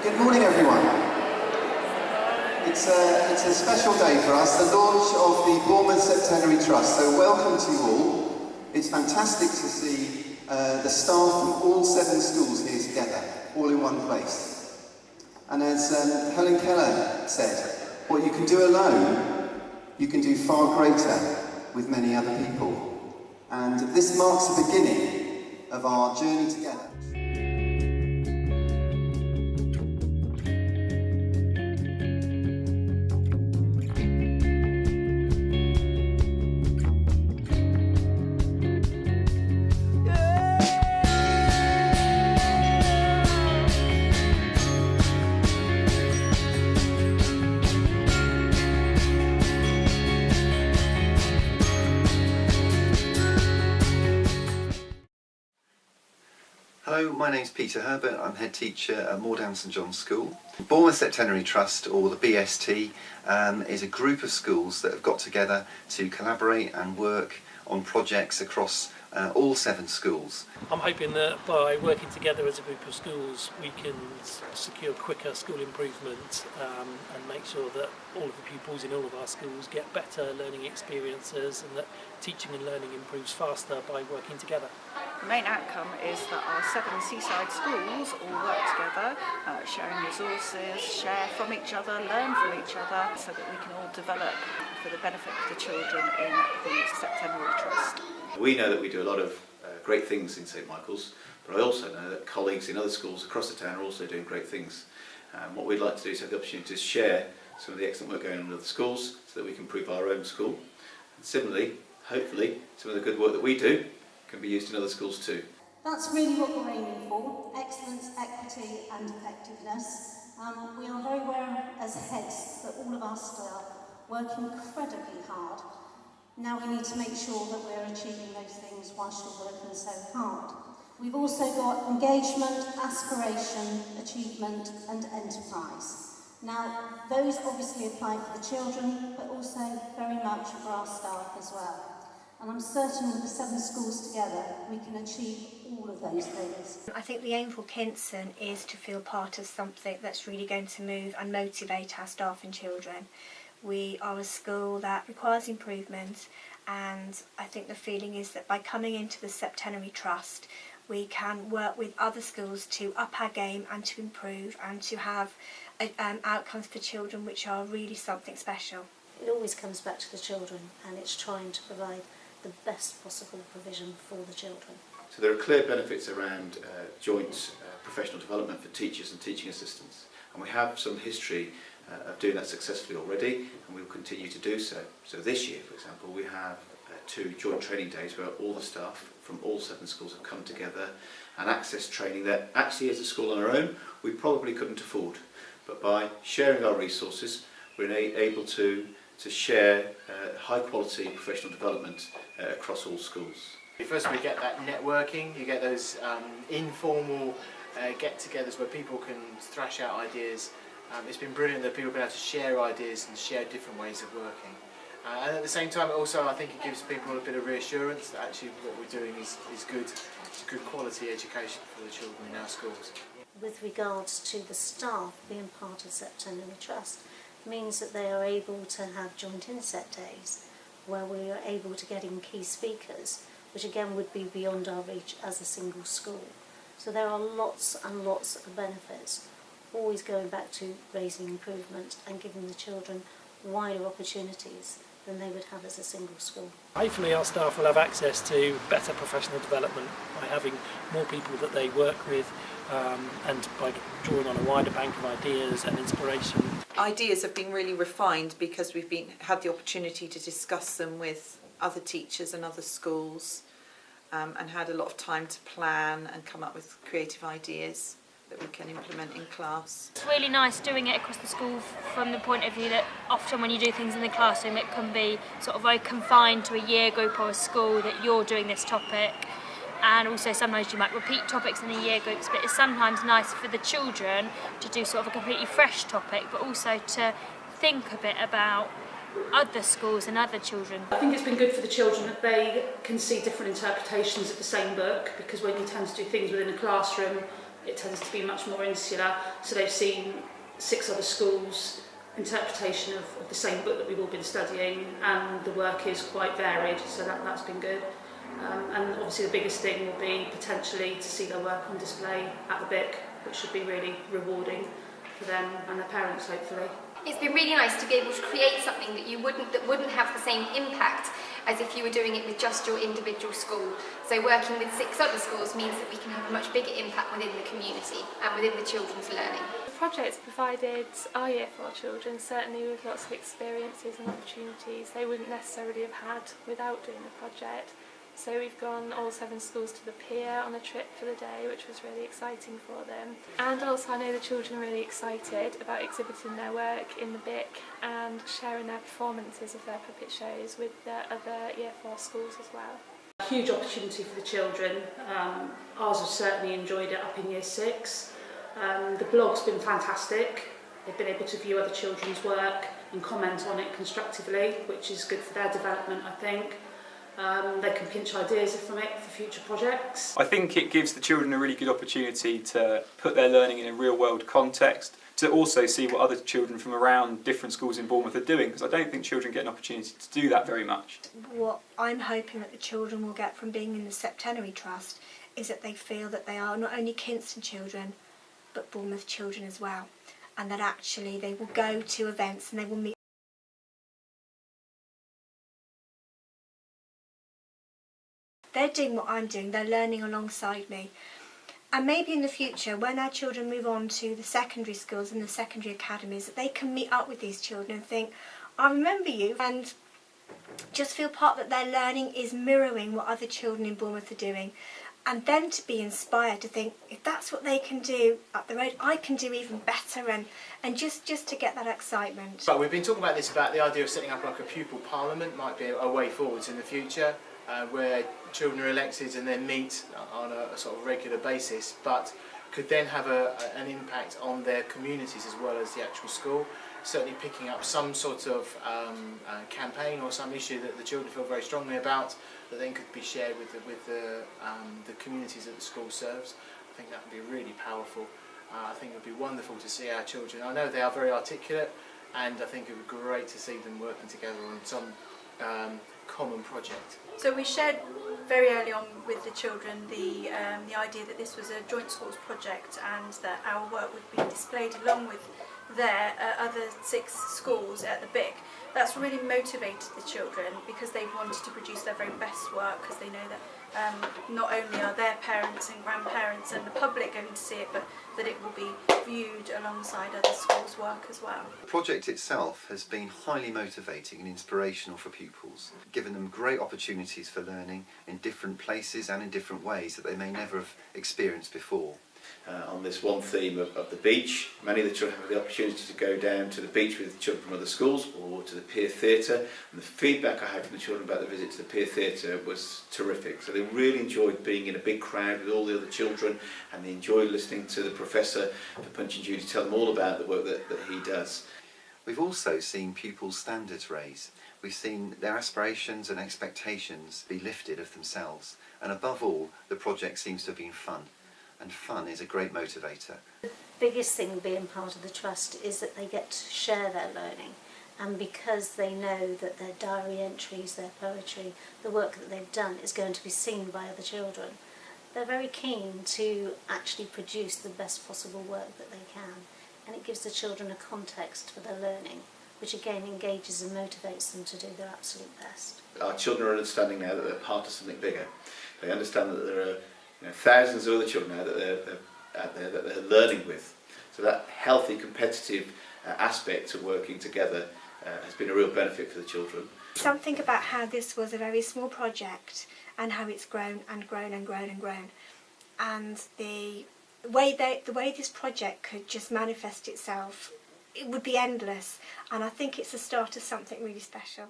Good morning, everyone. It's a special day for us, the launch of the Bournemouth Septenary Trust. So welcome to you all. It's fantastic to see the staff from all 7 schools here together, all in one place. And as Helen Keller said, what you can do alone, you can do far greater with many other people. And this marks the beginning of our journey together. Hello, my name's Peter Herbert. I'm head teacher at Moordown St John's School. Bournemouth Septenary Trust, or the BST, is a group of schools that have got together to collaborate and work on projects across all 7 schools. I'm hoping that by working together as a group of schools we can secure quicker school improvement and make sure that all of the pupils in all of our schools get better learning experiences and that teaching and learning improves faster by working together. The main outcome is that our 7 seaside schools all work together, sharing resources, share from each other, learn from each other, so that we can all develop for the benefit of the children in the Septenary Trust. We know that we do a lot of great things in St Michael's, but I also know that colleagues in other schools across the town are also doing great things. What we'd like to do is have the opportunity to share some of the excellent work going on in other schools so that we can improve our own school. And similarly, hopefully, some of the good work that we do can be used in other schools too. That's really what we're aiming for, excellence, equity and effectiveness. We are very aware as heads that all of our staff work incredibly hard. Now we need to make sure that we're achieving those things whilst we're working so hard. We've also got engagement, aspiration, achievement and enterprise. Now those obviously apply for the children but also very much for our staff as well. And I'm certain with the 7 schools together we can achieve all of those things. I think the aim for Kinson is to feel part of something that's really going to move and motivate our staff and children. We are a school that requires improvement, and I think the feeling is that by coming into the Septenary Trust we can work with other schools to up our game and to improve and to have outcomes for children which are really something special. It always comes back to the children, and it's trying to provide the best possible provision for the children. So there are clear benefits around joint professional development for teachers and teaching assistants, and we have some history of doing that successfully already, and we will continue to do so. So this year, for example, we have 2 joint training days where all the staff from all 7 schools have come together and accessed training that actually as a school on our own we probably couldn't afford. But by sharing our resources we're able to share high quality professional development across all schools. First we get that networking, you get those informal get-togethers where people can thrash out ideas. It's been brilliant that people have been able to share ideas and share different ways of working. And at the same time also I think it gives people a bit of reassurance that actually what we're doing is good. It's good quality education for the children in our schools. With regards to the staff being part of Septenary Trust, means that they are able to have joint inset days where we are able to get in key speakers, which again would be beyond our reach as a single school. So there are lots and lots of benefits, always going back to raising improvement and giving the children wider opportunities than they would have as a single school. Hopefully our staff will have access to better professional development by having more people that they work with and by drawing on a wider bank of ideas and inspiration. Ideas have been really refined because we've had the opportunity to discuss them with other teachers and other schools and had a lot of time to plan and come up with creative ideas that we can implement in class. It's really nice doing it across the school from the point of view that often when you do things in the classroom it can be sort of very confined to a year group or a school that you're doing this topic, and also sometimes you might repeat topics in the year groups, but it's sometimes nice for the children to do sort of a completely fresh topic but also to think a bit about other schools and other children. I think it's been good for the children that they can see different interpretations of the same book, because when you tend to do things within a classroom it tends to be much more insular, so they've seen 6 other schools' interpretation of the same book that we've all been studying, and the work is quite varied, so that's been good. And obviously the biggest thing will be potentially to see their work on display at the BIC, which should be really rewarding for them and their parents, hopefully. It's been really nice to be able to create something that wouldn't have the same impact as if you were doing it with just your individual school. So working with 6 other schools means that we can have a much bigger impact within the community and within the children's learning. The project's provided our Year 4 children certainly with lots of experiences and opportunities they wouldn't necessarily have had without doing the project. So we've gone all 7 schools to the pier on a trip for the day, which was really exciting for them. And also I know the children are really excited about exhibiting their work in the BIC and sharing their performances of their puppet shows with the other Year 4 schools as well. A huge opportunity for the children. Ours have certainly enjoyed it up in Year 6. The blog's been fantastic. They've been able to view other children's work and comment on it constructively, which is good for their development, I think. They can pinch ideas from it for future projects. I think it gives the children a really good opportunity to put their learning in a real world context, to also see what other children from around different schools in Bournemouth are doing, because I don't think children get an opportunity to do that very much. What I'm hoping that the children will get from being in the Septenary Trust is that they feel that they are not only Kingston children but Bournemouth children as well, and that actually they will go to events and they will meet They're doing what I'm doing, they're learning alongside me. And maybe in the future, when our children move on to the secondary schools and the secondary academies, that they can meet up with these children and think, I remember you, and just feel part that their learning is mirroring what other children in Bournemouth are doing. And then to be inspired to think, if that's what they can do up the road, I can do even better, and just to get that excitement. But we've been talking about this, about the idea of setting up like a pupil parliament might be a way forwards in the future. Where children are elected and then meet on a sort of regular basis, but could then have an impact on their communities as well as the actual school. Certainly picking up some sort of campaign or some issue that the children feel very strongly about, that then could be shared with the communities that the school serves. I think that would be really powerful. I think it would be wonderful to see our children. I know they are very articulate, and I think it would be great to see them working together on some common project. So we shared very early on with the children the idea that this was a joint schools project and that our work would be displayed along with their other 6 schools at the BIC. That's really motivated the children because they've wanted to produce their very best work, because they know that not only are their parents and grandparents and the public going to see it, but that it will be viewed alongside other schools' work as well. The project itself has been highly motivating and inspirational for pupils, giving them great opportunities for learning in different places and in different ways that they may never have experienced before. On this one theme of the beach, many of the children have the opportunity to go down to the beach with children from other schools or to the pier theatre, and the feedback I had from the children about the visit to the pier theatre was terrific. So they really enjoyed being in a big crowd with all the other children, and they enjoyed listening to the professor for Punch and Judy tell them all about the work that he does. We've also seen pupils' standards raised. We've seen their aspirations and expectations be lifted of themselves, and above all, the project seems to have been fun. And fun is a great motivator. The biggest thing being part of the trust is that they get to share their learning, and because they know that their diary entries, their poetry, the work that they've done is going to be seen by other children, they're very keen to actually produce the best possible work that they can, and it gives the children a context for their learning, which again engages and motivates them to do their absolute best. Our children are understanding now that they're part of something bigger. They understand that there are thousands of other children now that they're out there that they're learning with. So that healthy, competitive aspect to working together has been a real benefit for the children. Something about how this was a very small project and how it's grown and grown and grown and grown, and the way this project could just manifest itself, it would be endless, and I think it's the start of something really special.